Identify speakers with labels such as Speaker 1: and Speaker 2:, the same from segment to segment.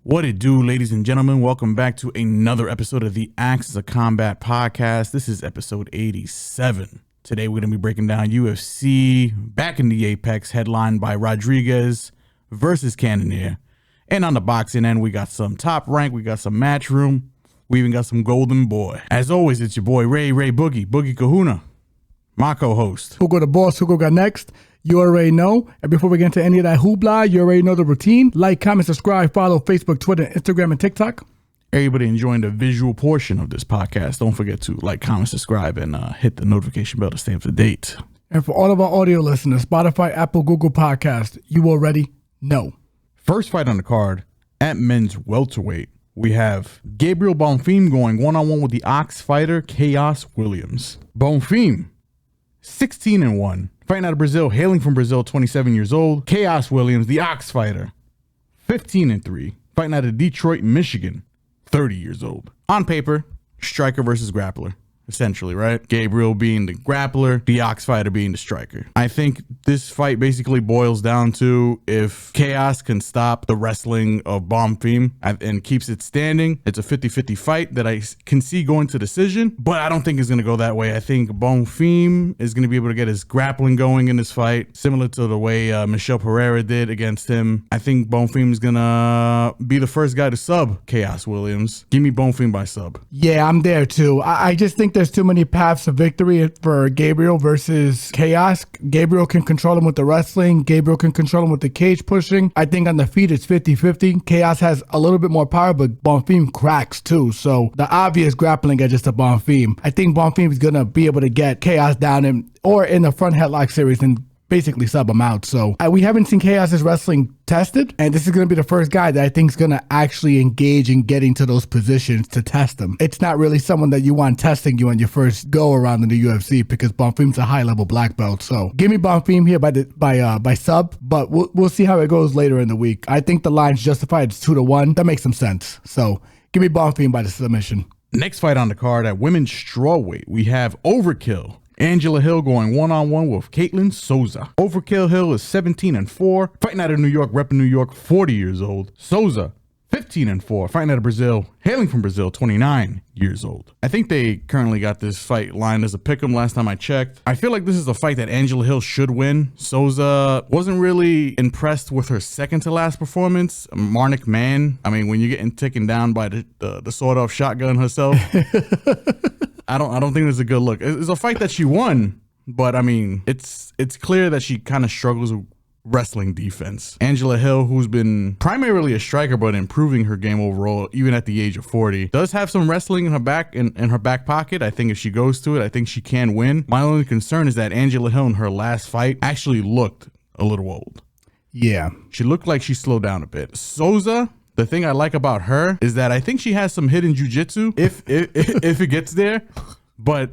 Speaker 1: What it do, ladies and gentlemen? Welcome back to another episode of the Axis of Combat podcast. This is episode 87. Today we're going to be breaking down UFC back in the Apex, headlined by Rodrigues versus Cannonier. And on the boxing end, we got some Top Rank, we got some Matchroom, we even got some Golden Boy. As always, it's your boy Ray Boogie Kahuna, my co-host.
Speaker 2: Who go the boss? Who go next? You already know. And before we get into any of that hoopla, you already know the routine. Like, comment, subscribe, follow Facebook, Twitter, Instagram, and TikTok.
Speaker 1: Everybody enjoying the visual portion of this podcast, don't forget to like, comment, subscribe, and hit the notification bell to stay up to date.
Speaker 2: And for all of our audio listeners, Spotify, Apple, Google Podcast, you already know.
Speaker 1: First fight on the card, at men's welterweight, we have Gabriel Bonfim going one-on-one with the Ox fighter, Khaos Williams. Bonfim, 16-1. Fighting out of Brazil, hailing from Brazil, 27 years old. Khaos Williams, the Ox fighter, 15-3. Fighting out of Detroit, Michigan, 30 years old. On paper, striker versus grappler, essentially, right? Gabriel being the grappler, the Ox fighter being the striker. I think this fight basically boils down to if Khaos can stop the wrestling of Bonfim and keeps it standing, it's a 50-50 fight that I can see going to decision, but I don't think it's going to go that way. I think Bonfim is going to be able to get his grappling going in this fight, similar to the way Michel Pereira did against him. I think Bonfim is going to be the first guy to sub Khaos Williams. Give me Bonfim by sub.
Speaker 2: Yeah, I'm there too. I just think there's too many paths of victory for Gabriel versus Khaos. Gabriel can control him with the wrestling. Gabriel can control him with the cage pushing. I think on the feet it's 50-50. Khaos has a little bit more power, but Bonfim cracks too. So the obvious grappling edge is to Bonfim. I think Bonfim is going to be able to get Khaos down or in the front headlock series and basically sub him out. So we haven't seen Khaos' wrestling tested, and this is going to be the first guy that I think is going to actually engage in getting to those positions to test him. It's not really someone that you want testing you on your first go around in the UFC because Bonfim's a high-level black belt. So give me Bonfim here by sub, but we'll see how it goes later in the week. I think the line's justified. It's 2-1. That makes some sense. So give me Bonfim by the submission.
Speaker 1: Next fight on the card at women's strawweight, we have Overkill Angela Hill going one-on-one with Caitlin Souza. Overkill Hill is 17-4, fighting out of New York, repping New York, 40 years old. Souza, 15-4, fighting out of Brazil, hailing from Brazil, 29 years old. I think they currently got this fight lined as a pick'em last time I checked. I feel like this is a fight that Angela Hill should win. Souza wasn't really impressed with her second to last performance. Marnik Man, I mean, when you're getting taken down by the sawed-off shotgun herself, I don't think it's a good look. It's a fight that she won, but I mean, it's clear that she kind of struggles with wrestling defense. Angela Hill, who's been primarily a striker but improving her game overall, even at the age of 40, does have some wrestling in her back pocket. I think if she goes to it, I think she can win. My only concern is that Angela Hill in her last fight actually looked a little old.
Speaker 2: Yeah, she
Speaker 1: looked like she slowed down a bit. Souza, the thing I like about her is that I think she has some hidden jujitsu if it gets there. But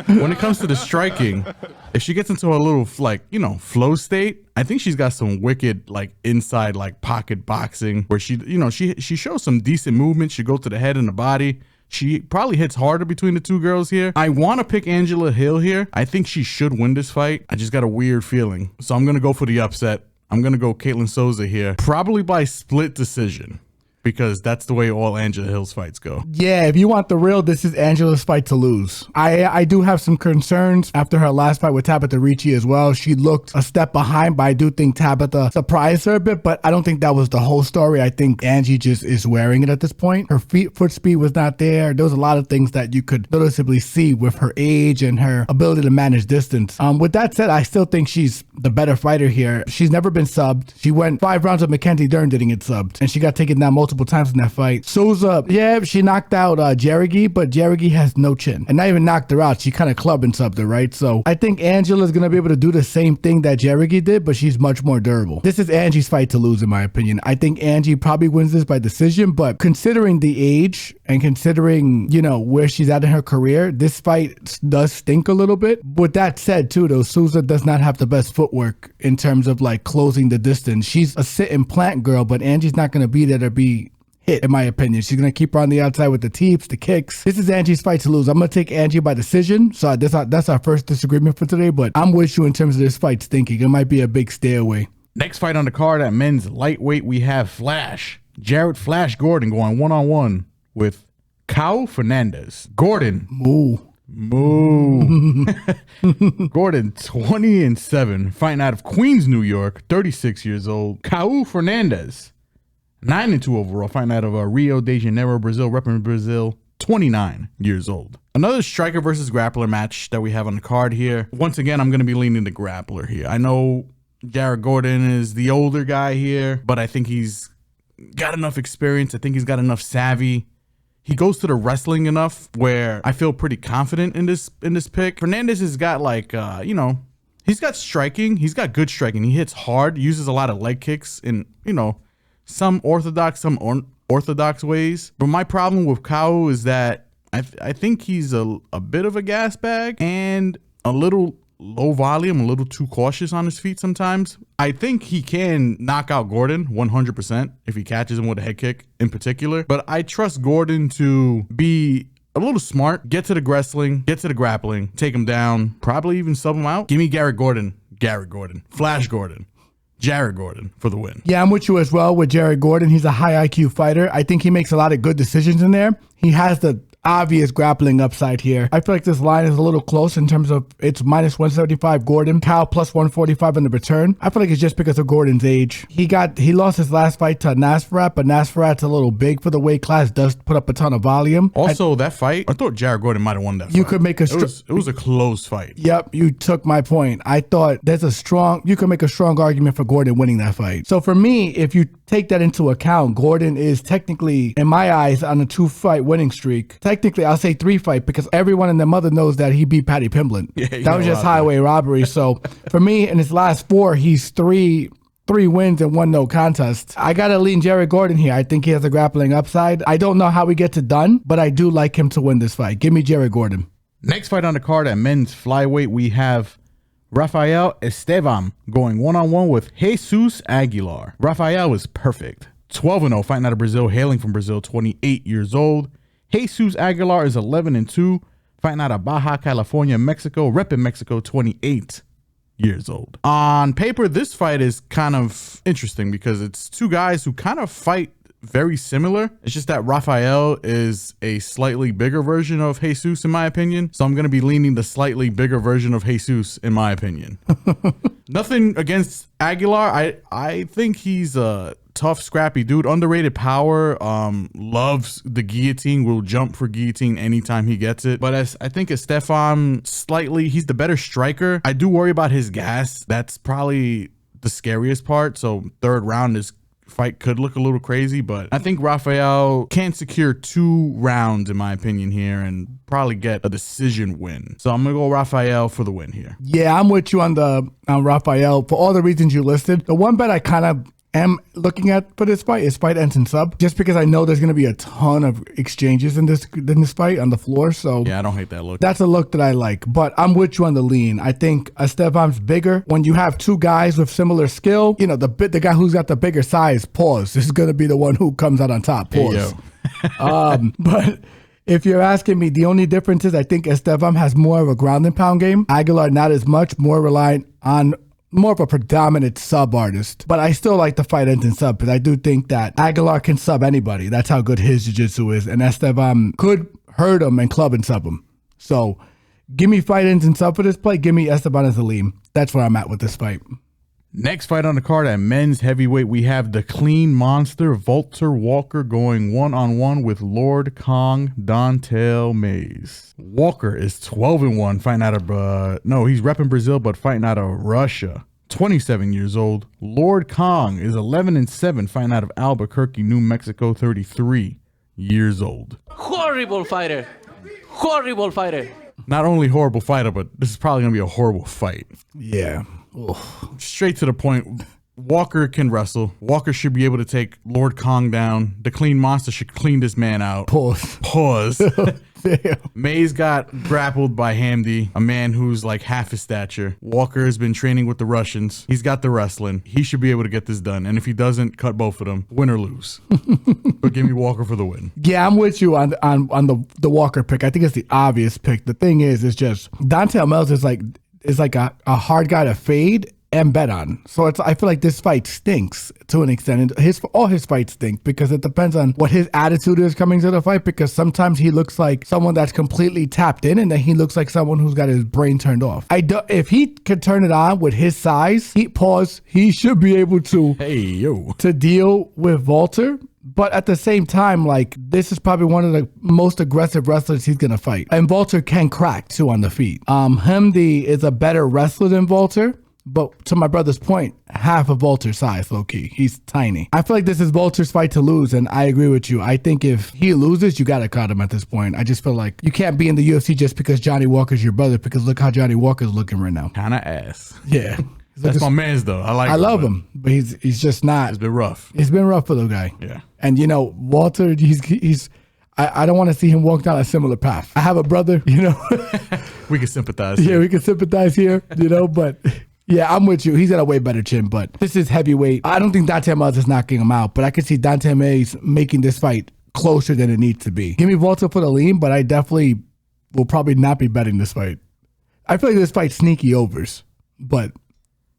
Speaker 1: when it comes to the striking, if she gets into a little flow state, I think she's got some wicked inside pocket boxing where she shows some decent movement. She goes to the head and the body. She probably hits harder between the two girls here. I want to pick Angela Hill here. I think she should win this fight. I just got a weird feeling. So I'm going to go for the upset. I'm going to go Caitlin Souza here, probably by split decision, because that's the way all Angela Hill's fights go.
Speaker 2: Yeah, if you want the real, this is Angela's fight to lose. I do have some concerns after her last fight with Tabitha Ricci as well. She looked a step behind, but I do think Tabitha surprised her a bit, but I don't think that was the whole story. I think Angie just is wearing it at this point. Her foot speed was not there. There was a lot of things that you could noticeably see with her age and her ability to manage distance. With that said, I still think she's the better fighter here. She's never been subbed. She went 5 rounds with Mackenzie Dern, didn't get subbed, and she got taken down multiple times in that fight. Souza, yeah, she knocked out Jerigi, but Jerigi has no chin. And not even knocked her out. She kind of clubbed and subbed her, right? So I think Angela's going to be able to do the same thing that Jerigi did, but she's much more durable. This is Angie's fight to lose, in my opinion. I think Angie probably wins this by decision, but considering the age and considering, where she's at in her career, this fight does stink a little bit. With that said, too, though, Souza does not have the best footwork in terms of closing the distance. She's a sit and plant girl, but Angie's not going to be there to be hit, in my opinion. She's going to keep her on the outside with the teeps, the kicks. This is Angie's fight to lose. I'm going to take Angie by decision. So that's our first disagreement for today, but I'm with you in terms of this fight stinking. It might be a big stay away.
Speaker 1: Next fight on the card at men's lightweight, we have Flash Jared Flash Gordon going one-on-one with Fernandes. Gordon.
Speaker 2: Moo.
Speaker 1: Gordon, 20-7, fighting out of Queens, New York, 36 years old. Fernandes, 9-2 overall, fighting out of Rio de Janeiro, Brazil, repping Brazil, 29 years old. Another striker versus grappler match that we have on the card here. Once again, I'm going to be leaning the grappler here. I know Jared Gordon is the older guy here, but I think he's got enough experience. I think he's got enough savvy. He goes to the wrestling enough where I feel pretty confident in this pick. Fernandes has got like, he's got striking. He's got good striking. He hits hard, uses a lot of leg kicks in, some orthodox, some unorthodox ways. But my problem with Khaos is that I think he's a bit of a gas bag and a little low volume, a little too cautious on his feet sometimes. I think he can knock out Gordon 100% if he catches him with a head kick in particular. But I trust Gordon to be a little smart, get to the wrestling, get to the grappling, take him down, probably even sub him out. Give me Jared Gordon, Flash Gordon, Jared Gordon for the win.
Speaker 2: Yeah, I'm with you as well with Jared Gordon. He's a high IQ fighter. I think he makes a lot of good decisions in there. He has the obvious grappling upside here. I feel like this line is a little close in terms of it's -175 Gordon, Cal plus 145 in the return. I feel like it's just because of Gordon's age. He lost his last fight to Nasrat, but Nasrat's a little big for the weight class, does put up a ton of volume.
Speaker 1: Also, that fight, I thought Jared Gordon might have won that fight.
Speaker 2: You could make it
Speaker 1: was a close fight.
Speaker 2: Yep, you took my point. I thought you could make a strong argument for Gordon winning that fight. So for me, if you take that into account, Gordon is technically, in my eyes, on a 2-fight winning streak. Technically, I'll say 3-fight because everyone and their mother knows that he beat Paddy Pimblett. Yeah, that was just highway robbery. So for me, in his last 4, he's three wins and 1 no contest. I gotta lean Jared Gordon here. I think he has a grappling upside. I don't know how he gets it done, but I do like him to win this fight. Give me Jared Gordon.
Speaker 1: Next fight on the card at men's flyweight, we have Rafael Estevam going one-on-one with Jesus Aguilar. Rafael is perfect. 12-0, fighting out of Brazil, hailing from Brazil, 28 years old. Jesus Aguilar is 11-2, fighting out of Baja California, Mexico, repping Mexico, 28 years old. On paper, this fight is kind of interesting because it's two guys who kind of fight very similar. It's just that Rafael is a slightly bigger version of Jesus, in my opinion. So I'm going to be leaning the slightly bigger version of Jesus, in my opinion. Nothing against Aguilar. I think he's a tough, scrappy dude. Underrated power. Loves the guillotine. Will jump for guillotine anytime he gets it. But I think Estevam he's the better striker. I do worry about his gas. That's probably the scariest part. So 3rd round is fight could look a little crazy, but I think Rafael can secure 2 rounds in my opinion here and probably get a decision win. So I'm gonna go Rafael for the win here.
Speaker 2: Yeah, I'm with you on Rafael for all the reasons you listed. The one bet I kind of am looking at for this fight is fight ends in sub, just because I know there's going to be a ton of exchanges in this fight on the floor. So
Speaker 1: yeah, I don't hate that look.
Speaker 2: That's a look that I like, but I'm with you on the lean. I think Estevan's bigger. When you have 2 guys with similar skill, the guy who's got the bigger size, pause, is going to be the one who comes out on top, pause. Hey, but if you're asking me, the only difference is I think Estevam has more of a ground and pound game. Aguilar not as much, more reliant on more of a predominant sub artist, but I still like the fight ends in sub because I do think that Aguilar can sub anybody. That's how good his jiu-jitsu is, and Estevam could hurt him and club and sub him. So give me fight ends in sub for this play. Give me Estevam as a lean. That's where I'm at with this fight.
Speaker 1: Next fight on the card at men's heavyweight, we have the clean monster Valter Walker going one-on-one with Lord Kong Dontel Mays. Walker is 12-1, fighting out of he's repping Brazil, but fighting out of Russia. 27 years old. Lord Kong is 11-7, fighting out of Albuquerque, New Mexico. 33 years old.
Speaker 3: Horrible fighter. Horrible fighter.
Speaker 1: Not only horrible fighter, but this is probably gonna be a horrible fight.
Speaker 2: Yeah.
Speaker 1: Straight to the point. Walker can wrestle. Walker should be able to take Lord Kong down. The clean monster should clean this man out. Pause. Mays got grappled by Hamdi, a man who's like half his stature. Walker has been training with the Russians. He's got the wrestling. He should be able to get this done. And if he doesn't, cut both of them. Win or lose. But give me Walker for the win.
Speaker 2: Yeah, I'm with you on the Walker pick. I think it's the obvious pick. The thing is just Dontel Mays is like a hard guy to fade. and bet on. So I feel like this fight stinks to an extent. And all his fights stink because it depends on what his attitude is coming to the fight, because sometimes he looks like someone that's completely tapped in, and then he looks like someone who's got his brain turned off. If he could turn it on with his size, he should be able to to deal with Valter. But at the same time, like, this is probably one of the most aggressive wrestlers he's gonna fight. And Valter can crack too on the feet. Hemdi is a better wrestler than Valter, but to my brother's point, half of Valter's size, low key. He's tiny. I feel like this is Valter's fight to lose, and I agree with you. I think if he loses, you gotta cut him at this point. I just feel like you can't be in the UFC just because Johnny Walker's your brother, because look how Johnny Walker's looking right now.
Speaker 1: Kinda ass.
Speaker 2: Yeah.
Speaker 1: That's my man's though. I
Speaker 2: love him, but he's just not.
Speaker 1: It's been rough.
Speaker 2: It's been rough for the guy.
Speaker 1: Yeah.
Speaker 2: And Valter, I don't want to see him walk down a similar path. I have a brother,
Speaker 1: We can sympathize.
Speaker 2: Yeah, we can sympathize here, but yeah, I'm with you. He's got a way better chin, but this is heavyweight. I don't think Dante Maz is knocking him out, but I can see Dante Maz making this fight closer than it needs to be. Give me Valter for the lean, but I definitely will probably not be betting this fight. I feel like this fight's sneaky overs, but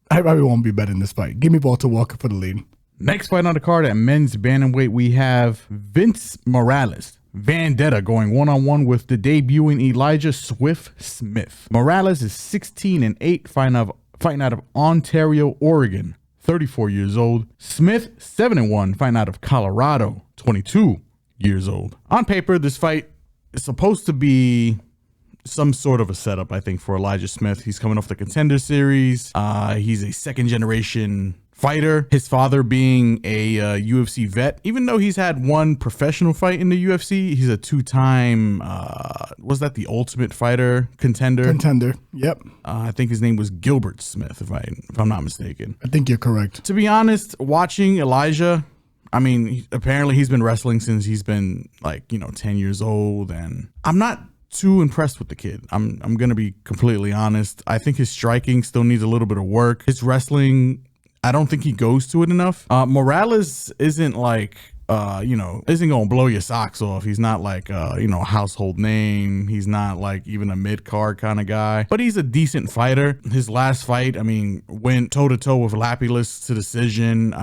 Speaker 2: I probably won't be betting this fight. Give me Valter Walker for the lead.
Speaker 1: Next fight on the card at men's bantamweight, we have Vince Morales. Vendetta going one-on-one with the debuting Elijah Swift Smith. Morales is 16-8, fighting out of Ontario, Oregon, 34 years old. Smith, 7-1, fighting out of Colorado, 22 years old. On paper, this fight is supposed to be some sort of a setup, I think, for Elijah Smith. He's coming off the Contender Series. He's a second-generation fighter. His father being a UFC vet. Even though he's had one professional fight in the UFC, he's a two-time, was that the Ultimate Fighter contender?
Speaker 2: Contender, yep.
Speaker 1: I think his name was Gilbert Smith, if I'm not mistaken.
Speaker 2: I think you're correct.
Speaker 1: To be honest, watching Elijah, I mean, apparently he's been wrestling since he's been 10 years old, and I'm not too impressed with the kid. I'm gonna be completely honest. I think his striking still needs a little bit of work. His wrestling, I don't think he goes to it enough. Morales isn't isn't gonna blow your socks off. He's not a household name. He's not even a mid-card kind of guy, but he's a decent fighter. His last fight, went toe-to-toe with Lapilus to decision.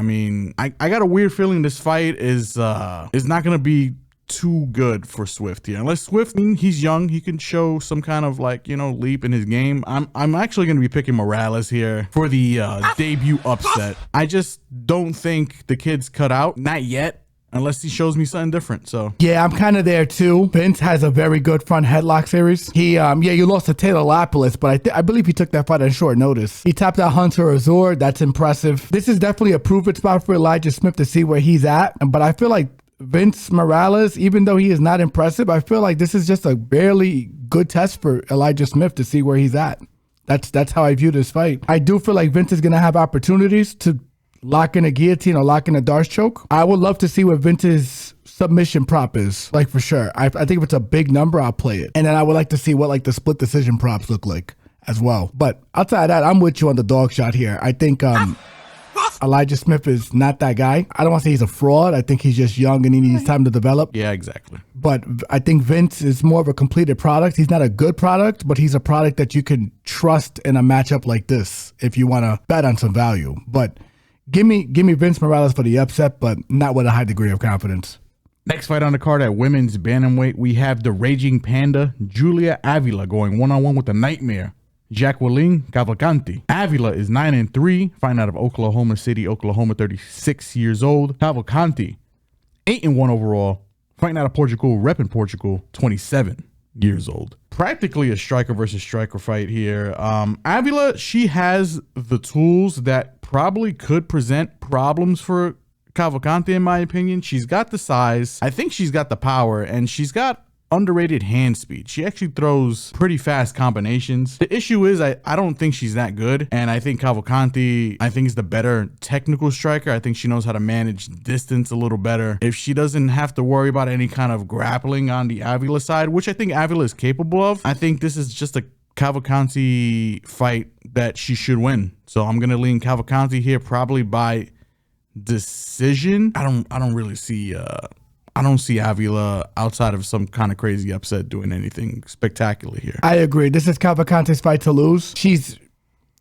Speaker 1: I got a weird feeling this fight is not gonna be too good for Swift here. Unless Swift, he's young, he can show some kind of leap in his game. I'm actually going to be picking Morales here for the debut upset. I just don't think the kid's cut out, not yet, unless he shows me something different. So
Speaker 2: yeah, I'm kind of there too. Vince has a very good front headlock series. He you lost to Taylor Lapilus, but I believe he took that fight on short notice. He tapped out Hunter Azor. That's impressive. This is definitely a prove-it spot for Elijah Smith to see where he's at, but I feel like Vince Morales, even though he is not impressive, I feel like this is just a barely good test for Elijah Smith to see where he's at. That's how I view this fight. I do feel like Vince is going to have opportunities to lock in a guillotine or lock in a Darce choke. I would love to see what Vince's submission prop is, for sure. I think if it's a big number, I'll play it. And then I would like to see what the split decision props look like as well. But outside of that, I'm with you on the dog shot here. I think Elijah Smith is not that guy. I don't want to say he's a fraud. I think he's just young and he needs time to develop.
Speaker 1: Yeah, exactly.
Speaker 2: But I think Vince is more of a completed product. He's not a good product, but he's a product that you can trust in a matchup like this if you want to bet on some value. But give me Vince Morales for the upset, but not with a high degree of confidence.
Speaker 1: Next fight on the card at women's bantamweight, we have the Raging Panda, Julia Avila, going one-on-one with the Nightmare, Jacqueline Cavalcanti. Avila is 9-3, fighting out of Oklahoma City, Oklahoma, 36 years old. Cavalcanti, 8-1 overall, fighting out of Portugal, repping Portugal, 27 years old. Practically a striker versus striker fight here. Avila, she has the tools that probably could present problems for Cavalcanti, in my opinion. She's got the size, I think she's got the power, and she's got underrated hand speed. She actually throws pretty fast combinations. The issue is I don't think she's that good, and I think Cavalcanti, is the better technical striker. I think she knows how to manage distance a little better. If she doesn't have to worry about any kind of grappling on the Avila side, which I think Avila is capable of, I think this is just a Cavalcanti fight that she should win. So I'm gonna lean Cavalcanti here, probably by decision. I don't really see I don't see Avila outside of some kind of crazy upset doing anything spectacular here.
Speaker 2: I agree. This is Cavalcanti's fight to lose. She's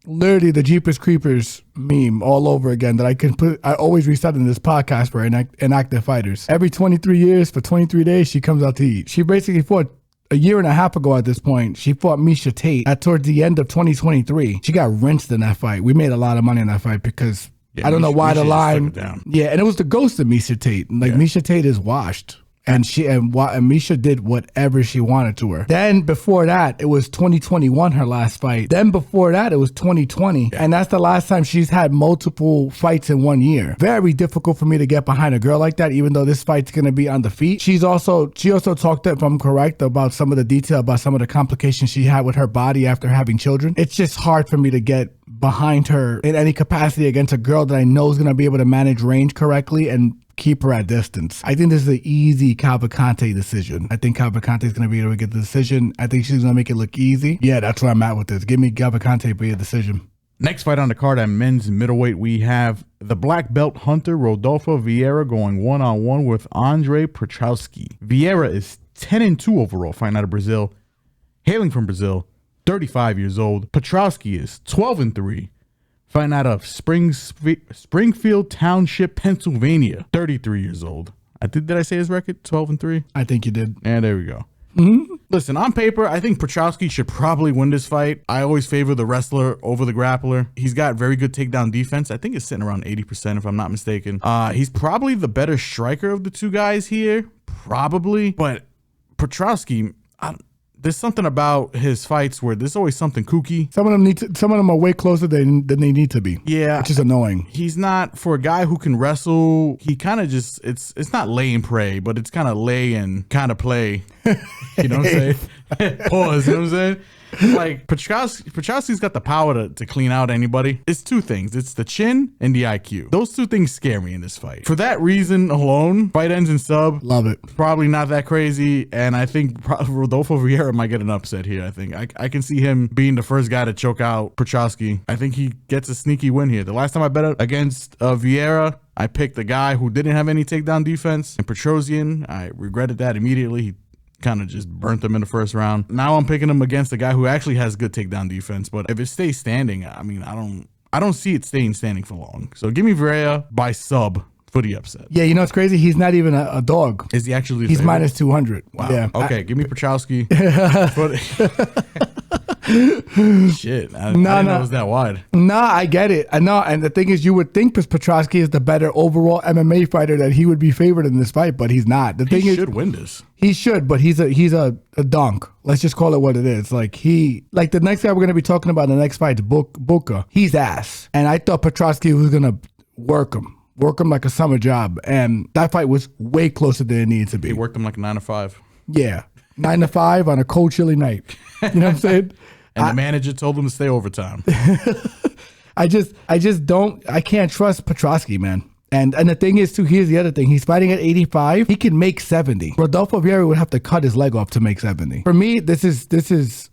Speaker 2: literally the Jeepers Creepers meme all over again that I always reset in this podcast for inactive fighters. Every 23 years for 23 days, she comes out to eat. She basically fought a year and a half ago at this point. She fought Miesha Tate towards the end of 2023. She got rinsed in that fight. We made a lot of money in that fight because I don't know why the line. Yeah, and it was the ghost of Miesha Tate. Like Miesha Tate is washed. And Miesha did whatever she wanted to her. Then before that, it was 2021, her last fight. Then before that, it was 2020. Yeah. And that's the last time she's had multiple fights in 1 year. Very difficult for me to get behind a girl like that, even though this fight's going to be on the feet. She also talked, if I'm correct, about some of the detail about some of the complications she had with her body after having children. It's just hard for me to get behind her in any capacity against a girl that I know is going to be able to manage range correctly and keep her at distance. I think this is an easy Cavalcanti decision. I think Cavalcanti is going to be able to get the decision. I think she's going to make it look easy. Yeah, that's where I'm at with this. Give me Cavalcanti for your decision.
Speaker 1: Next fight on the card at men's middleweight, we have the black belt hunter Rodolfo Vieira going one-on-one with Andre Petroski. Vieira is 10-2 overall, fighting out of Brazil. Hailing from Brazil, 35 years old. Petroski is 12-3. Fighting out of Springfield Township, Pennsylvania, 33 years old. Did I say his record? 12-3?
Speaker 2: I think you did.
Speaker 1: And there we go. Mm-hmm. Listen, on paper, I think Petroski should probably win this fight. I always favor the wrestler over the grappler. He's got very good takedown defense. I think it's sitting around 80% if I'm not mistaken. He's probably the better striker of the two guys here. Probably. But Petroski, there's something about his fights where there's always something kooky.
Speaker 2: Some of them are way closer than they need to be. Yeah, which is annoying.
Speaker 1: He's not, for a guy who can wrestle. He kind of just it's not lay and pray, but it's kind of lay and kind of play. You know what I'm saying? Pause. You know what I'm saying? Like Petroski's got the power to clean out anybody. It's two things. It's the chin and the IQ. Those two things scare me in this fight. For that reason alone, fight ends in sub.
Speaker 2: Love it.
Speaker 1: Probably not that crazy. And I think Rodolfo Vieira might get an upset here. I think I can see him being the first guy to choke out Petroski. I think he gets a sneaky win here. The last time I bet against Vieira, I picked a guy who didn't have any takedown defense. And Petrosian, I regretted that immediately. He kind of just burnt them in the first round. Now I'm picking him against a guy who actually has good takedown defense. But if it stays standing, I mean, I don't see it staying standing for long. So give me Vieira by sub for the upset.
Speaker 2: Yeah, you know what's crazy? He's not even a dog.
Speaker 1: Is he actually?
Speaker 2: He's minus 200.
Speaker 1: Wow.
Speaker 2: Yeah.
Speaker 1: Okay, give me Petroski. Shit, I didn't know it was that wide.
Speaker 2: I get it. I know, and the thing is, you would think Petroski is the better overall MMA fighter, that he would be favored in this fight, but he's not. The thing is,
Speaker 1: he should win this.
Speaker 2: He should, but he's a donk. Let's just call it what it is. Like the next guy we're gonna be talking about in the next fight, Budka. He's ass, and I thought Petroski was gonna work him like a summer job, and that fight was way closer than it needed to be.
Speaker 1: He worked him like a 9 to 5.
Speaker 2: Yeah, 9 to 5 on a cold, chilly night. You know what I'm saying?
Speaker 1: And the manager told him to stay overtime.
Speaker 2: I can't trust Petroski, man. And the thing is, too, here's the other thing. He's fighting at 85. He can make 70. Rodolfo Vieira would have to cut his leg off to make 70. For me, this is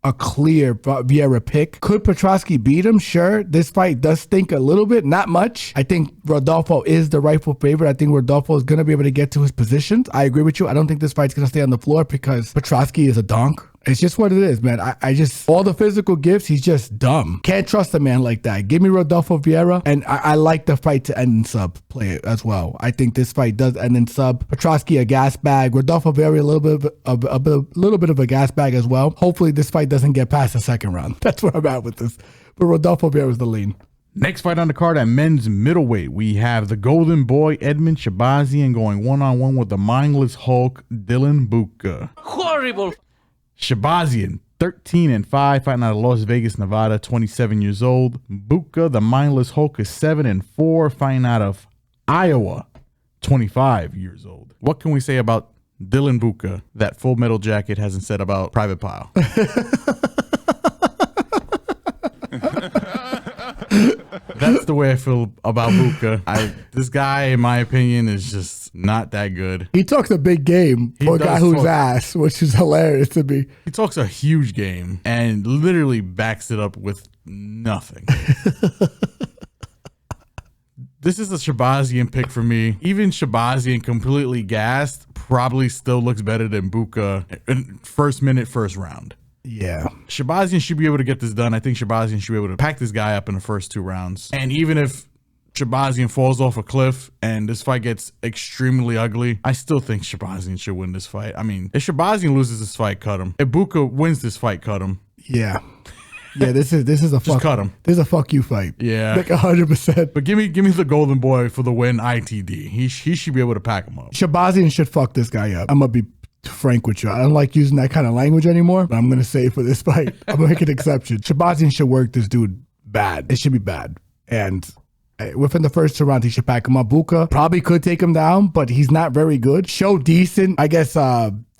Speaker 2: a clear Vieira pick. Could Petroski beat him? Sure. This fight does stink a little bit, not much. I think Rodolfo is the rightful favorite. I think Rodolfo is going to be able to get to his positions. I agree with you. I don't think this fight's going to stay on the floor because Petroski is a donk. It's just what it is, man. I just, all the physical gifts, he's just dumb. Can't trust a man like that. Give me Rodolfo Vieira, and I like the fight to end in sub play as well. I think this fight does end in sub. Petroski a gas bag. Rodolfo Vieira a little bit of a gas bag as well. Hopefully this fight doesn't get past the second round. That's where I'm at with this. But Rodolfo Vieira is the lean.
Speaker 1: Next fight on the card at men's middleweight, we have the golden boy Edmen Shahbazyan going one-on-one with the mindless Hulk Dylan Budka.
Speaker 3: Horrible.
Speaker 1: Shahbazyan, 13-5, fighting out of Las Vegas, Nevada, 27 years old. Budka, the mindless Hulk, is 7-4, fighting out of Iowa, 25 years old. What can we say about Dylan Budka that Full Metal Jacket hasn't said about Private Pile? That's the way I feel about Budka. This guy, in my opinion, is just not that good.
Speaker 2: He talks a big game for a guy who's ass, which is hilarious to me.
Speaker 1: He talks a huge game and literally backs it up with nothing. This is a Shahbazyan pick for me. Even Shahbazyan completely gassed probably still looks better than Budka in first minute, first round.
Speaker 2: Yeah.
Speaker 1: Shahbazyan should be able to get this done. I think Shahbazyan should be able to pack this guy up in the first 2 rounds. And even if Shahbazyan falls off a cliff and this fight gets extremely ugly, I still think Shahbazyan should win this fight. I mean, if Shahbazyan loses this fight, cut him. If Budka wins this fight, cut him.
Speaker 2: Yeah. Yeah, this is a fuck.
Speaker 1: Cut him.
Speaker 2: This is a fuck you fight.
Speaker 1: Yeah.
Speaker 2: Like 100%.
Speaker 1: But give me the golden boy for the win ITD. He should be able to pack him up.
Speaker 2: Shahbazyan should fuck this guy up. I'm going to be frank with you. I don't like using that kind of language anymore, but I'm going to say it for this fight. I'm going to make an exception. Shahbazyan should work this dude bad. It should be bad. And within the first 2 rounds, he should pack him up. Budka probably could take him down, but he's not very good. Show decent, I guess,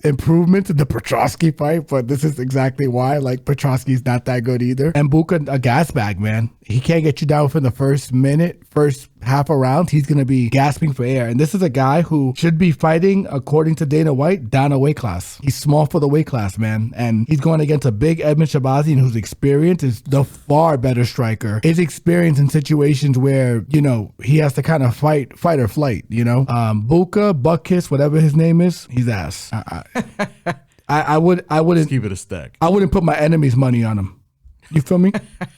Speaker 2: improvement in the Petroski fight, but this is exactly why. Like, Petroski's not that good either. And Budka, a gas bag, man. He can't get you down within the first minute, first half a round. He's going to be gasping for air. And this is a guy who should be fighting, according to Dana White, down a weight class. He's small for the weight class, man. And he's going against a big Edmen Shahbazyan whose experience is the far better striker. His experience in situations where, you know, he has to kind of fight or flight, you know. Budka, Buckkiss, whatever his name is, he's ass. I wouldn't
Speaker 1: keep it a stack.
Speaker 2: I wouldn't put my enemy's money on him. You feel me?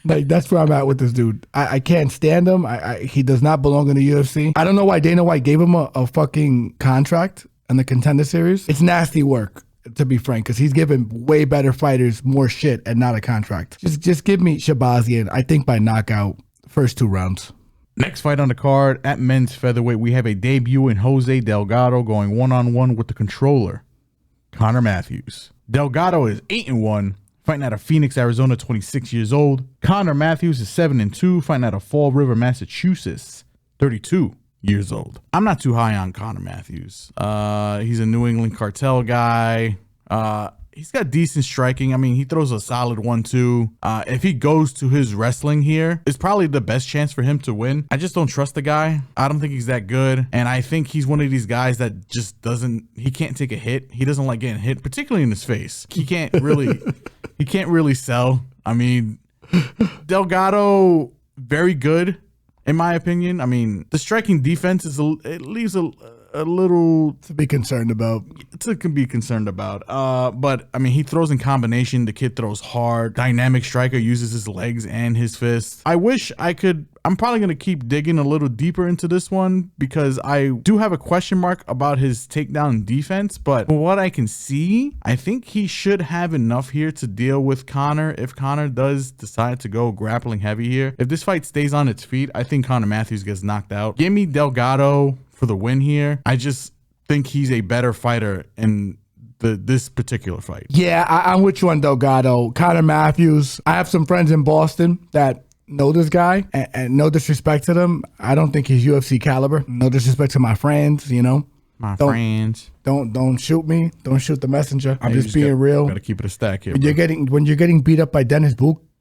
Speaker 2: Like, that's where I'm at with this dude. I can't stand him. He does not belong in the UFC. I don't know why Dana White gave him a fucking contract in the Contender Series. It's nasty work, to be frank, because he's giving way better fighters more shit and not a contract. Just give me Shahbazyan, I think, by knockout, first 2 rounds.
Speaker 1: Next fight on the card, at men's featherweight, we have a debut in Jose Delgado going one-on-one with the controller, Conor Matthews. Delgado is 8-1. Fighting out of Phoenix, Arizona, 26 years old. Conor Matthews is 7-2, fighting out of Fall River, Massachusetts, 32 years old. I'm not too high on Conor Matthews. He's a New England cartel guy. He's got decent striking. I mean, he throws a solid 1-2. If he goes to his wrestling here, it's probably the best chance for him to win. I just don't trust the guy. I don't think he's that good. And I think he's one of these guys that just he can't take a hit. He doesn't like getting hit, particularly in his face. He can't really sell. I mean, Delgado, very good, in my opinion. I mean, the striking defense it leaves a little
Speaker 2: to be concerned about.
Speaker 1: But I mean, he throws in combination. The kid throws hard. Dynamic striker, uses his legs and his fists. I wish I could. I'm probably going to keep digging a little deeper into this one because I do have a question mark about his takedown defense. But from what I can see, I think he should have enough here to deal with Conor if Conor does decide to go grappling heavy here. If this fight stays on its feet, I think Conor Matthews gets knocked out. Give me Delgado for the win here. I just think he's a better fighter in this particular fight.
Speaker 2: Yeah, I'm with you on Delgado. Conor Matthews, I have some friends in Boston that know this guy, and no disrespect to them, I don't think he's UFC caliber. No disrespect to my friends, you know.
Speaker 1: Friends.
Speaker 2: Don't shoot me. Don't shoot the messenger. I'm just being real.
Speaker 1: Gotta keep it a stack here.
Speaker 2: When you're getting beat up by Denys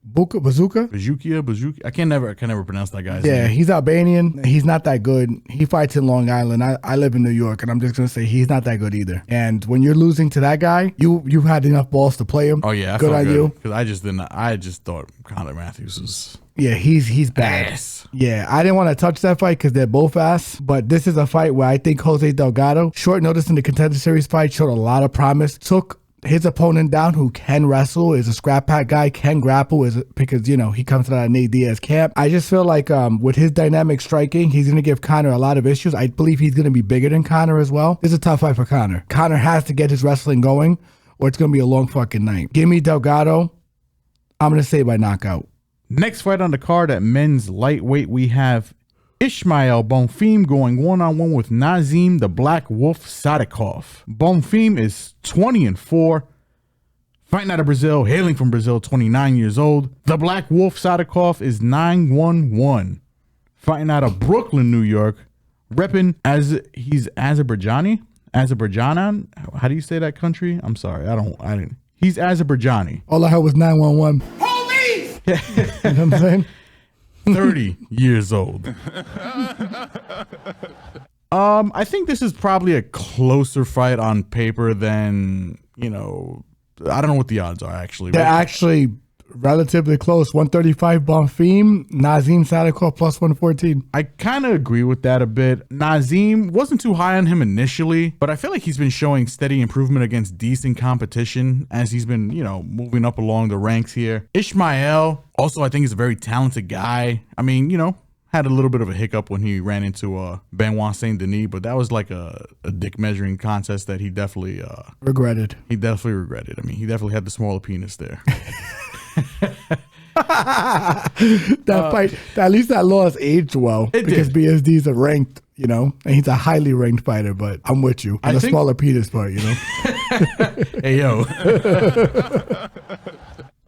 Speaker 2: Bazooka?
Speaker 1: Bazooka. I can never pronounce that guy's
Speaker 2: name. Yeah, he's Albanian. He's not that good. He fights in Long Island. I live in New York, and I'm just gonna say he's not that good either. And when you're losing to that guy, you had enough balls to play him.
Speaker 1: Oh yeah,
Speaker 2: good on you.
Speaker 1: Because I just thought Conor Matthews was.
Speaker 2: Yeah, he's bad.
Speaker 1: Ass.
Speaker 2: Yeah, I didn't want to touch that fight because they're both ass. But this is a fight where I think Jose Delgado, short notice in the Contender Series fight, showed a lot of promise. Took his opponent down, who can wrestle, is a scrap pack guy, can grapple, because, you know, he comes to that Nate Diaz camp. I just feel like with his dynamic striking, he's going to give Conor a lot of issues. I believe he's going to be bigger than Conor as well. This is a tough fight for Conor. Conor has to get his wrestling going, or it's going to be a long fucking night. Give me Delgado. I'm going to say by knockout.
Speaker 1: Next fight on the card at men's lightweight, we have Ismael Bonfim going one-on-one with Nazim the Black Wolf Sadykhov. Bonfim is 20-4, fighting out of Brazil, hailing from Brazil, 29 years old. The Black Wolf Sadykhov is 9-1-1, fighting out of Brooklyn, New York, repping as he's Azerbaijan. How do you say that country? I'm sorry, I didn't. He's Azerbaijani.
Speaker 2: All I heard was 911. Police! You know what I'm saying?
Speaker 1: 30 years old. I think this is probably a closer fight on paper than, you know, I don't know what the odds are actually.
Speaker 2: They're actually relatively close. 135 Bonfim, Nazim Sadykhov plus 114.
Speaker 1: I kind of agree with that a bit. Nazim wasn't too high on him initially, but I feel like he's been showing steady improvement against decent competition as he's been, moving up along the ranks here. Ismael, also I think he's a very talented guy. I mean, had a little bit of a hiccup when he ran into Benoit Saint Denis, but that was like a dick measuring contest that he definitely
Speaker 2: regretted.
Speaker 1: He definitely regretted. I mean, he definitely had the smaller penis there.
Speaker 2: That fight, at least that loss aged well because BSD's a ranked, and he's a highly ranked fighter. But I'm with you on the smaller penis part,
Speaker 1: Hey yo.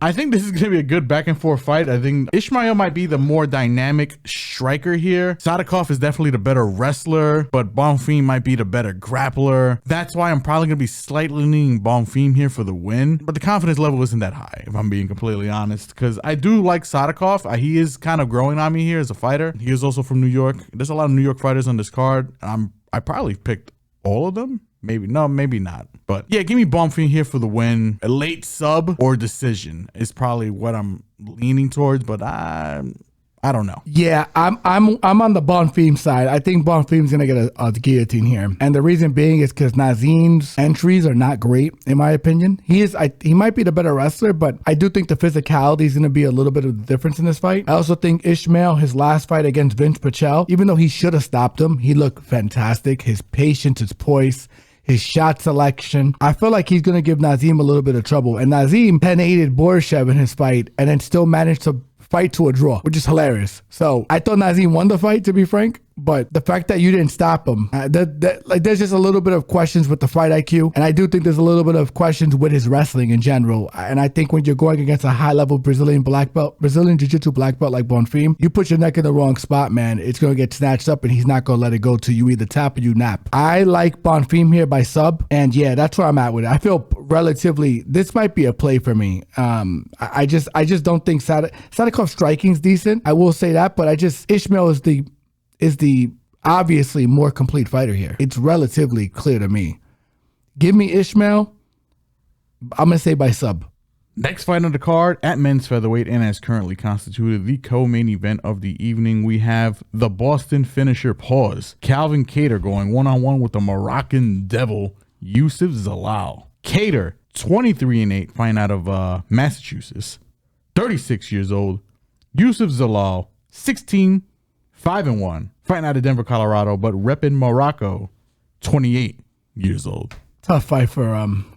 Speaker 1: I think this is going to be a good back and forth fight. I think Ismael might be the more dynamic striker here. Sadykhov is definitely the better wrestler, but Bonfim might be the better grappler. That's why I'm probably going to be slightly leaning Bonfim here for the win, but the confidence level isn't that high, if I'm being completely honest, because I do like Sadykhov. He is kind of growing on me here as a fighter. He is also from New York. There's a lot of New York fighters on this card. I probably picked all of them. Maybe not. But yeah, give me Bonfim here for the win. A late sub or decision is probably what I'm leaning towards, but I don't know.
Speaker 2: Yeah, I'm on the Bonfim side. I think Bonfim's gonna get a guillotine here, and the reason being is because Nazim's entries are not great in my opinion. He might be the better wrestler, but I do think the physicality is gonna be a little bit of the difference in this fight. I also think Ismael, his last fight against Vince Pichel, even though he should have stopped him, he looked fantastic. His patience, his poise, his shot selection. I feel like he's going to give Nazim a little bit of trouble. And Nazim 10-8'd Borishev in his fight and then still managed to fight to a draw, which is hilarious. So I thought Nazim won the fight, to be frank. But the fact that you didn't stop him, there's just a little bit of questions with the fight IQ. And I do think there's a little bit of questions with his wrestling in general. And I think when you're going against a high-level Brazilian Jiu-Jitsu black belt like Bonfim, you put your neck in the wrong spot, man. It's going to get snatched up and he's not going to let it go till you either tap or you nap. I like Bonfim here by sub. And yeah, that's where I'm at with it. I feel relatively, this might be a play for me. I just don't think Sadykhov's striking's decent. I will say that, but Ismael is the obviously more complete fighter here. It's relatively clear to me. Give me Ismael. I'm going to say by sub.
Speaker 1: Next fight on the card at men's featherweight and as currently constituted the co-main event of the evening, we have the Boston finisher pause. Calvin Kattar going one-on-one with the Moroccan devil, Youssef Zalal. Kattar, 23-8, fighting out of Massachusetts, 36 years old. Youssef Zalal, 5-1, fighting out of Denver, Colorado, but repping Morocco, 28 years old.
Speaker 2: Tough fight for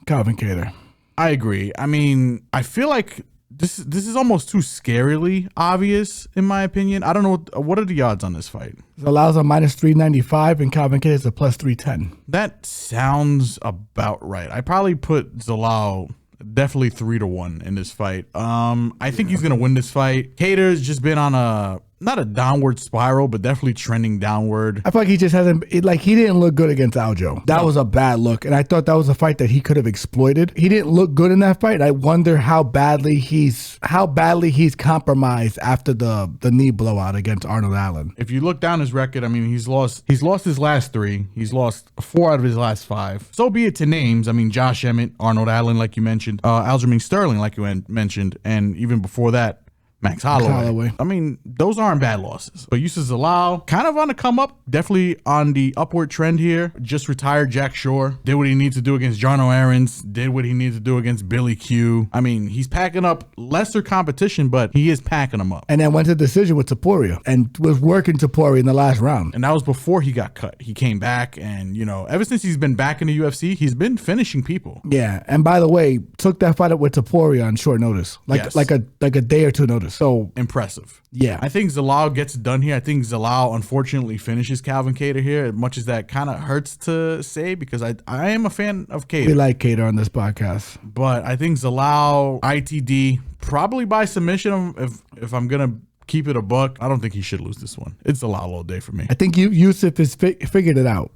Speaker 2: Calvin Kattar.
Speaker 1: I agree. I mean, I feel like this is almost too scarily obvious, in my opinion. I don't know, what are the odds on this fight?
Speaker 2: Zalal's a minus 395 and Calvin Kattar's a plus 310.
Speaker 1: That sounds about right. I probably put Zalal definitely 3-1 in this fight. I think he's gonna win this fight. Kattar's just been on not a downward spiral, but definitely trending downward.
Speaker 2: I feel like he just hasn't, he didn't look good against Aljo. That was a bad look. And I thought that was a fight that he could have exploited. He didn't look good in that fight. I wonder how badly he's compromised after the knee blowout against Arnold Allen.
Speaker 1: If you look down his record, I mean, he's lost his last 3. He's lost 4 out of his last 5. So be it to names. I mean, Josh Emmett, Arnold Allen, like you mentioned, Aljamain Sterling, like you mentioned, and even before that, Max Holloway. I mean, those aren't bad losses. But Youssef Zalal, kind of on the come up, definitely on the upward trend here. Just retired Jack Shore. Did what he needs to do against Jarno Aarons. Did what he needs to do against Billy Q. I mean, he's packing up lesser competition, but he is packing them up.
Speaker 2: And then went to decision with Topuria and was working Topuria in the last round.
Speaker 1: And that was before he got cut. He came back and, ever since he's been back in the UFC, he's been finishing people.
Speaker 2: Yeah. And by the way, took that fight up with Topuria on short notice. Like a day or two notice. So
Speaker 1: impressive.
Speaker 2: Yeah.
Speaker 1: I think Zalal gets it done here. I think Zalal unfortunately finishes Calvin Kattar here, as much as that kind of hurts to say, because I am a fan of Kattar.
Speaker 2: We like Kattar on this podcast.
Speaker 1: But I think Zalal, ITD, probably by submission if I'm going to keep it a buck. I don't think he should lose this one. It's Zalal all day for me.
Speaker 2: I think Youssef has figured it out,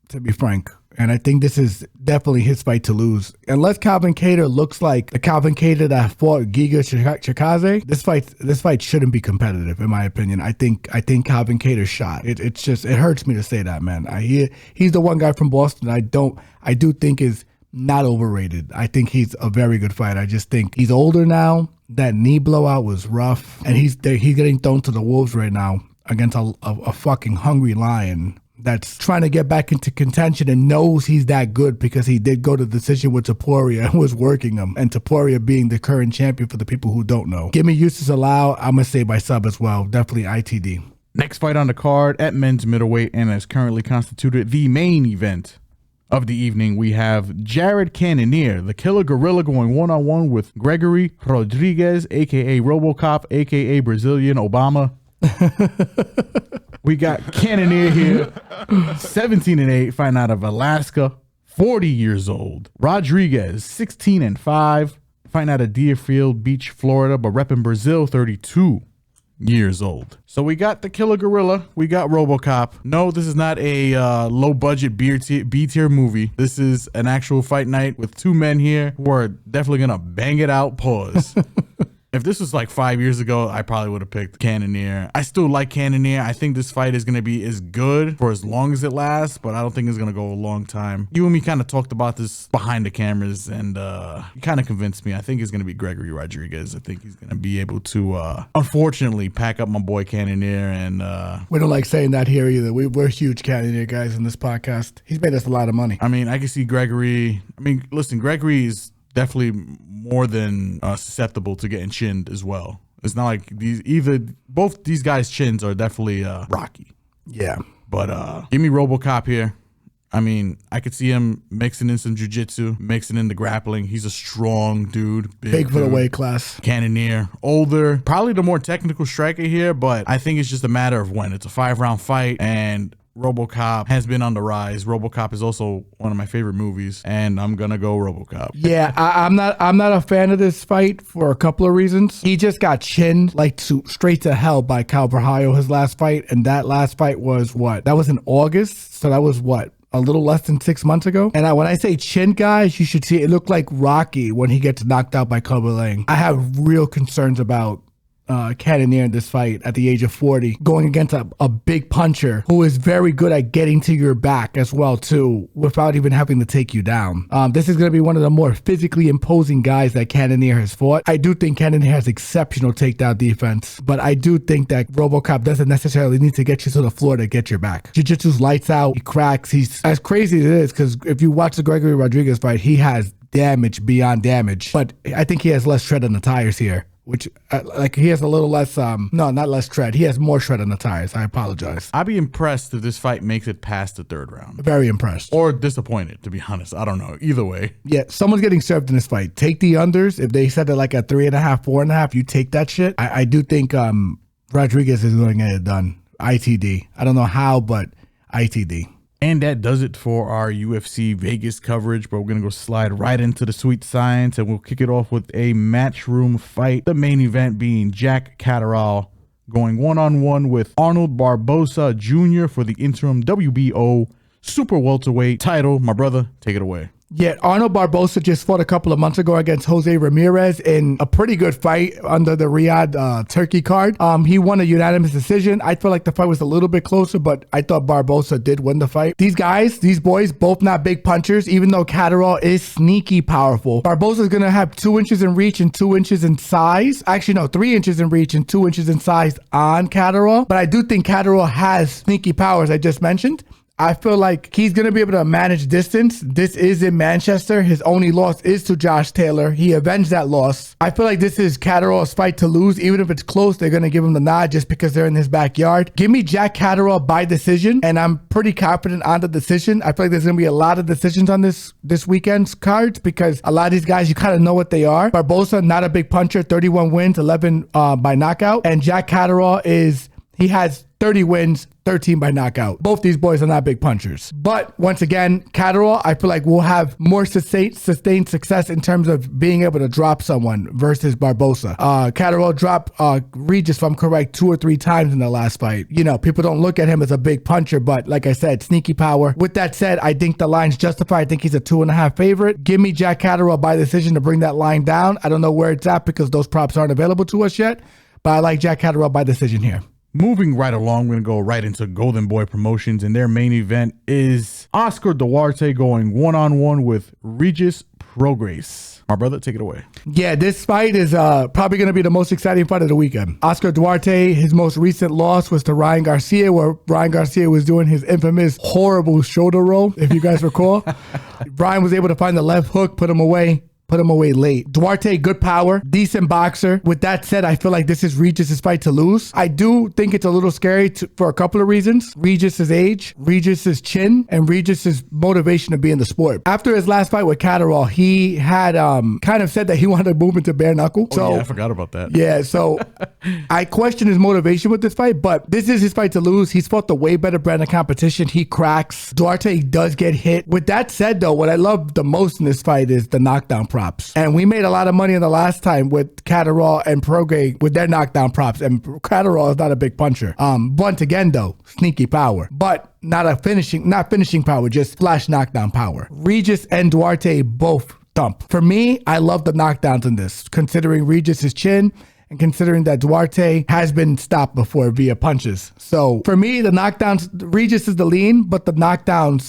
Speaker 2: to be frank. And I think this is definitely his fight to lose. Unless Calvin Kattar looks like the Calvin Kattar that fought Giga Chikadze, this fight shouldn't be competitive, in my opinion. I think Calvin Kattar's shot. It hurts me to say that, man. He's the one guy from Boston I do think is not overrated. I think he's a very good fighter. I just think he's older now. That knee blowout was rough, and he's getting thrown to the wolves right now against a fucking hungry lion that's trying to get back into contention and knows he's that good because he did go to decision with Topuria and was working him, and Topuria being the current champion for the people who don't know. Give me Eustace Allow. I'm going to say by sub as well. Definitely ITD.
Speaker 1: Next fight on the card at men's middleweight and as currently constituted the main event of the evening, we have Jared Cannonier, the Killer Gorilla, going one-on-one with Gregory Rodrigues, a.k.a. Robocop, a.k.a. Brazilian Obama. We got Cannonier here, 17-8, fighting out of Alaska, 40 years old. Rodrigues, 16-5, fighting out of Deerfield Beach, Florida, but repping Brazil, 32 years old. So we got the Killer Gorilla, we got Robocop. No, this is not a low-budget B-tier movie. This is an actual fight night with two men here who are definitely gonna bang it out. Pause. If this was like 5 years ago, I probably would have picked Cannonier. I still like Cannonier. I think this fight is going to be as good for as long as it lasts, but I don't think it's going to go a long time. You and me kind of talked about this behind the cameras, and you kind of convinced me. I think it's going to be Gregory Rodrigues. I think he's going to be able to, unfortunately, pack up my boy Cannonier. And
Speaker 2: we don't like saying that here either. We're huge Cannonier guys in this podcast. He's made us a lot of money.
Speaker 1: I mean, I can see Gregory. I mean, listen, Gregory is definitely more than susceptible to getting chinned as well. It's not like both these guys' chins are definitely rocky.
Speaker 2: Yeah.
Speaker 1: But give me Robocop here. I mean, I could see him mixing in some jiu-jitsu, mixing in the grappling. He's a strong dude.
Speaker 2: Big for the weight class.
Speaker 1: Cannonier, older, probably the more technical striker here, but I think it's just a matter of when. It's a 5-round fight, and Robocop has been on the rise. Robocop is also one of my favorite movies, and I'm gonna go Robocop.
Speaker 2: Yeah, I'm not a fan of this fight for a couple of reasons. He just got chinned straight to hell by Cavalcanti his last fight, and that last fight was what? That was in August, so that was what? A little less than 6 months ago. And when I say chin, guys, you should see it looked like Rocky when he gets knocked out by Ketlen. I have real concerns about Cannonier in this fight at the age of 40, going against a big puncher who is very good at getting to your back as well too, without even having to take you down. This is going to be one of the more physically imposing guys that Cannonier has fought. I do think Cannonier has exceptional takedown defense, but I do think that Robocop doesn't necessarily need to get you to the floor to get your back. Jiu-Jitsu's lights out, he cracks, he's as crazy as it is, because if you watch the Gregory Rodrigues fight, he has damage beyond damage, but I think he has less tread on the tires here. Which, he has a little less, no, not less tread. He has more tread on the tires. I apologize.
Speaker 1: I'd be impressed if this fight makes it past the third round.
Speaker 2: Very impressed.
Speaker 1: Or disappointed, to be honest. I don't know. Either way.
Speaker 2: Yeah, someone's getting served in this fight. Take the unders. If they said it like a 3.5, 4.5, you take that shit. I do think Rodrigues is going to get it done. ITD. I don't know how, but ITD.
Speaker 1: And that does it for our UFC Vegas coverage, but we're going to go slide right into the sweet science, and we'll kick it off with a matchroom fight. The main event being Jack Kattar going one-on-one with Arnold Barboza Jr. for the interim WBO super welterweight title. My brother, take it away.
Speaker 2: Yeah, Arnold Barboza just fought a couple of months ago against Jose Ramirez in a pretty good fight under the Riyadh Turkey card. He won a unanimous decision. I feel like the fight was a little bit closer, but I thought Barboza did win the fight. These boys, both not big punchers, even though Kattar is sneaky powerful. Barboza is going to have 2 inches in reach and 2 inches in size. Actually, no, 3 inches in reach and 2 inches in size on Kattar. But I do think Kattar has sneaky powers I just mentioned. I feel like he's going to be able to manage distance. This is in Manchester. His only loss is to Josh Taylor. He avenged that loss. I feel like this is Kattar's fight to lose. Even if it's close, they're going to give him the nod just because they're in his backyard. Give me Jack Kattar by decision, and I'm pretty confident on the decision. I feel like there's going to be a lot of decisions on this weekend's cards because a lot of these guys, you kind of know what they are. Barboza, not a big puncher, 31 wins, 11 by knockout. And Jack Kattar he has 30 wins, 13 by knockout. Both these boys are not big punchers. But once again, Kattar, I feel like will have more sustained success in terms of being able to drop someone versus Barboza. Kattar dropped Regis, if I'm correct, 2 or 3 times in the last fight. You know, people don't look at him as a big puncher, but like I said, sneaky power. With that said, I think the line's justified. I think he's a 2.5 favorite. Give me Jack Kattar by decision to bring that line down. I don't know where it's at because those props aren't available to us yet, but I like Jack Kattar by decision here.
Speaker 1: Moving right along, we're going to go right into Golden Boy Promotions, and their main event is Oscar Duarte going one-on-one with Regis Prograis. My brother, take it away.
Speaker 2: Yeah, this fight is probably going to be the most exciting fight of the weekend. Oscar Duarte, his most recent loss was to Ryan Garcia, where Ryan Garcia was doing his infamous horrible shoulder roll, if you guys recall. Ryan was able to find the left hook, put him away late. Duarte, good power, decent boxer. With that said, I feel like this is Regis' fight to lose. I do think it's a little scary for a couple of reasons. Regis' age, Regis' chin, and Regis' motivation to be in the sport. After his last fight with Kattar, he had kind of said that he wanted to move into bare knuckle.
Speaker 1: Yeah, I forgot about that.
Speaker 2: Yeah, so I question his motivation with this fight, but this is his fight to lose. He's fought the way better brand of competition. He cracks. Duarte does get hit. With that said, though, what I love the most in this fight is the knockdown props. And we made a lot of money in the last time with Kattar and Prograis with their knockdown props. And Kattar is not a big puncher. Blunt again though, sneaky power, but not finishing power, just flash knockdown power. Regis and Duarte both thump. For me, I love the knockdowns in this, considering Regis' chin and considering that Duarte has been stopped before via punches. So for me, the knockdowns, Regis is the lean, but the knockdown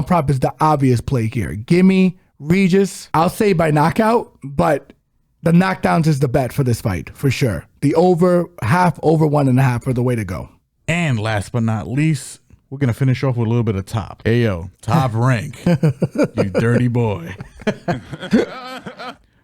Speaker 2: prop is the obvious play here. Gimme Regis, I'll say by knockout, but the knockdowns is the bet for this fight, for sure. The over 1.5 are the way to go.
Speaker 1: And last but not least, we're going to finish off with a little bit of top. Hey, yo, top rank, you dirty boy.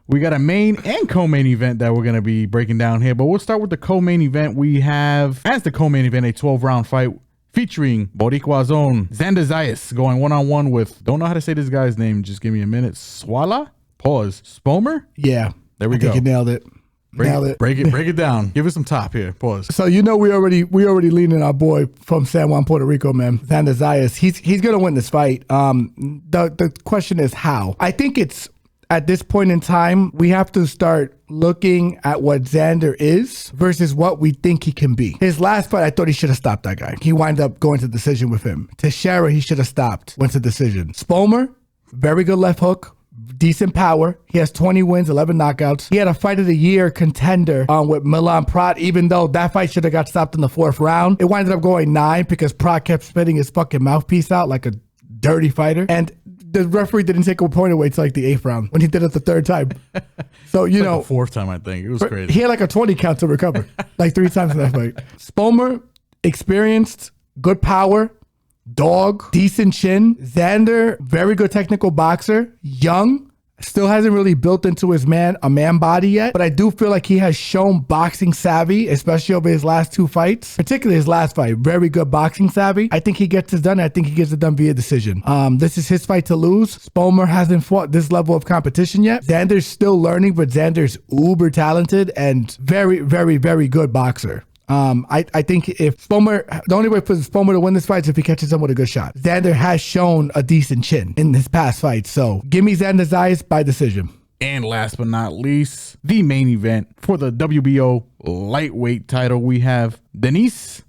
Speaker 1: We got a main and co-main event that we're going to be breaking down here, but we'll start with the co-main event. We have, as the co-main event, a 12-round fight featuring Boricua's own Xander Zayas going one-on-one with, don't know how to say this guy's name, just give me a minute, Swala? Pause. Spomer?
Speaker 2: Yeah.
Speaker 1: There we go.
Speaker 2: I think you nailed it.
Speaker 1: Break it down. Give us some top here. Pause.
Speaker 2: So we already leaning our boy from San Juan, Puerto Rico, man, Xander Zayas. He's going to win this fight. The question is how. I think it's, at this point in time, we have to start looking at what Xander is versus what we think he can be. His last fight, I thought he should have stopped that guy. He wound up going to decision with him. Teixeira, he should have stopped, went to decision. Spomer, very good left hook, decent power. He has 20 wins, 11 knockouts. He had a fight of the year contender with Milan Prat, even though that fight should have got stopped in the 4th round. It winded up going 9 because Prat kept spitting his fucking mouthpiece out like a dirty fighter. And the referee didn't take a point away till like the 8th round when he did it the 3rd time. So,
Speaker 1: you know. The 4th time, I think. It was crazy.
Speaker 2: He had like a 20 count to recover, like 3 times in that fight. Spomer, experienced, good power, dog, decent chin. Xander, very good technical boxer, young. Still hasn't really built into a man body yet, but I do feel like he has shown boxing savvy, especially over his last 2 fights, particularly his last fight. Very good boxing savvy. I think he gets it done. I think he gets it done via decision. This is his fight to lose. Spomer hasn't fought this level of competition yet. Xander's still learning, but Xander's uber talented and very, very, very good boxer. I think if Spomer, the only way for Spomer to win this fight is if he catches him with a good shot. Xander has shown a decent chin in his past fight, so give me Xander's eyes by decision.
Speaker 1: And last but not least, the main event for the WBO lightweight title, we have Denys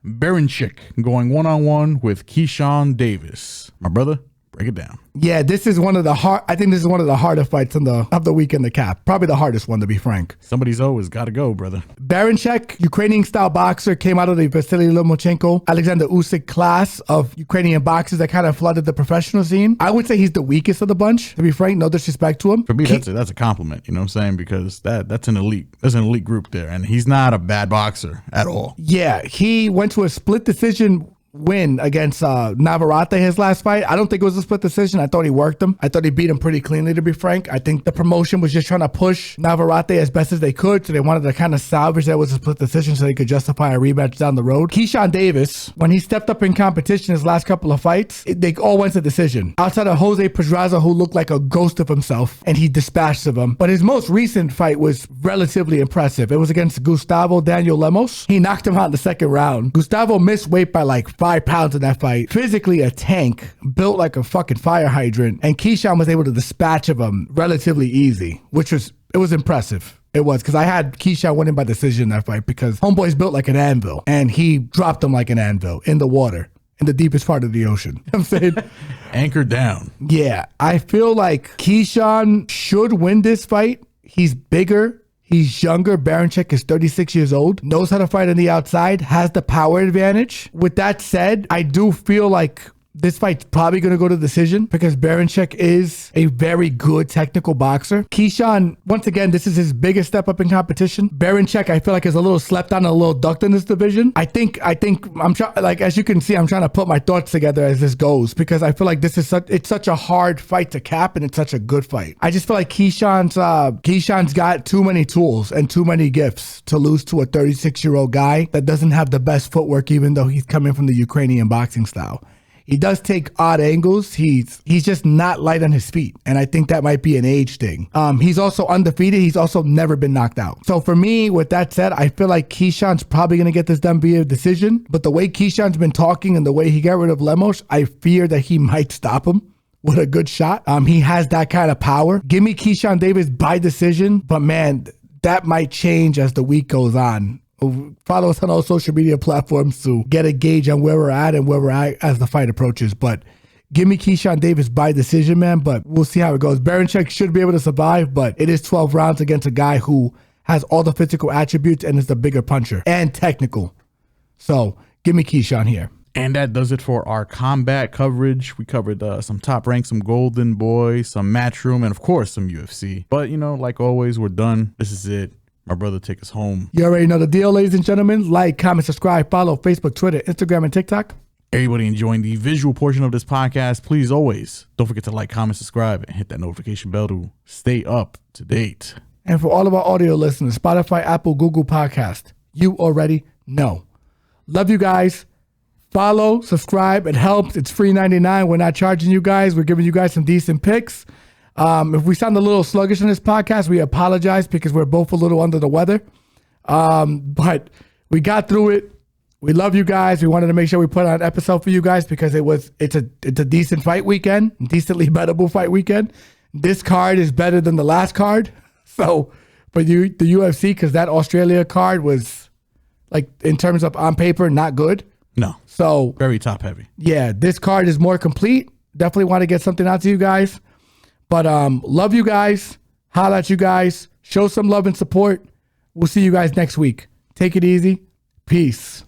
Speaker 1: Berinchyk going one-on-one with Keyshawn Davis. My brother, break it down.
Speaker 2: Yeah, this is one of the harder fights of the weekend, the cap. Probably the hardest one, to be frank.
Speaker 1: Somebody's always got to go, brother.
Speaker 2: Berinchyk, Ukrainian-style boxer, came out of the Vasily Lomachenko, Alexander Usyk class of Ukrainian boxers that kind of flooded the professional scene. I would say he's the weakest of the bunch, to be frank. No disrespect to him.
Speaker 1: For me, that's a compliment, you know what I'm saying? Because that's an elite group there, and he's not a bad boxer at all.
Speaker 2: Yeah, he went to a split decision win against Navarrete his last fight. I don't think it was a split decision. I thought he worked him. I thought he beat him pretty cleanly, to be frank. I think the promotion was just trying to push Navarrete as best as they could, so they wanted to kind of salvage that was a split decision so they could justify a rematch down the road. Keyshawn Davis, when he stepped up in competition his last couple of fights, they all went to decision. Outside of Jose Pedraza, who looked like a ghost of himself, and he dispatched of him. But his most recent fight was relatively impressive. It was against Gustavo Daniel Lemos. He knocked him out in the 2nd round. Gustavo missed weight by like 5 pounds in that fight. Physically a tank, built like a fucking fire hydrant, and Keyshawn was able to dispatch of him relatively easy, it was impressive. It was, because I had Keyshawn winning by decision in that fight because homeboy's built like an anvil, and he dropped him like an anvil in the water, in the deepest part of the ocean. You know what I'm saying?
Speaker 1: Anchored down.
Speaker 2: Yeah, I feel like Keyshawn should win this fight. He's bigger. He's younger. Berinchyk is 36 years old, knows how to fight on the outside, has the power advantage. With that said, I do feel like this fight's probably going to go to decision because Berinchyk is a very good technical boxer. Keyshawn, once again, this is his biggest step up in competition. Berinchyk, I feel like, is a little slept on, a little ducked in this division. I think I'm trying, like, as you can see, I'm trying to put my thoughts together as this goes because I feel like this is it's such a hard fight to cap and it's such a good fight. I just feel like Keyshawn's got too many tools and too many gifts to lose to a 36-year-old guy that doesn't have the best footwork, even though he's coming from the Ukrainian boxing style. He does take odd angles. He's just not light on his feet. And I think that might be an age thing. He's also undefeated. He's also never been knocked out. So for me, with that said, I feel like Keyshawn's probably going to get this done via decision. But the way Keyshawn's been talking and the way he got rid of Lemos, I fear that he might stop him with a good shot. He has that kind of power. Give me Keyshawn Davis by decision. But man, that might change as the week goes on. Follow us on all social media platforms to get a gauge on where we're at and where we're at as the fight approaches. But give me Keyshawn Davis by decision, man. But we'll see how it goes. Berinchyk should be able to survive, but it is 12 rounds against a guy who has all the physical attributes and is the bigger puncher and technical. So give me Keyshawn here.
Speaker 1: And that does it for our combat coverage. We covered some Top Rank, some Golden Boy, some Matchroom, and of course some UFC. But, you know, like always, we're done. This is it. My brother, take us home.
Speaker 2: You already know the deal, ladies and gentlemen. Like, comment, subscribe, follow Facebook, Twitter, Instagram, and TikTok.
Speaker 1: Everybody enjoying the visual portion of this podcast, please always don't forget to like, comment, subscribe, and hit that notification bell to stay up to date.
Speaker 2: And for all of our audio listeners, Spotify, Apple, Google Podcast, you already know. Love you guys. Follow, subscribe. It helps. It's free 99. We're not charging you guys. We're giving you guys some decent picks. If we sound a little sluggish in this podcast, we apologize because we're both a little under the weather. But we got through it. We love you guys. We wanted to make sure we put on an episode for you guys because it's a decent fight weekend, decently bettable fight weekend. This card is better than the last card. So for you, the UFC, because that Australia card was, like, in terms of on paper, not good.
Speaker 1: No.
Speaker 2: So
Speaker 1: very top heavy.
Speaker 2: Yeah, this card is more complete. Definitely want to get something out to you guys. But love you guys. Holla at you guys. Show some love and support. We'll see you guys next week. Take it easy. Peace.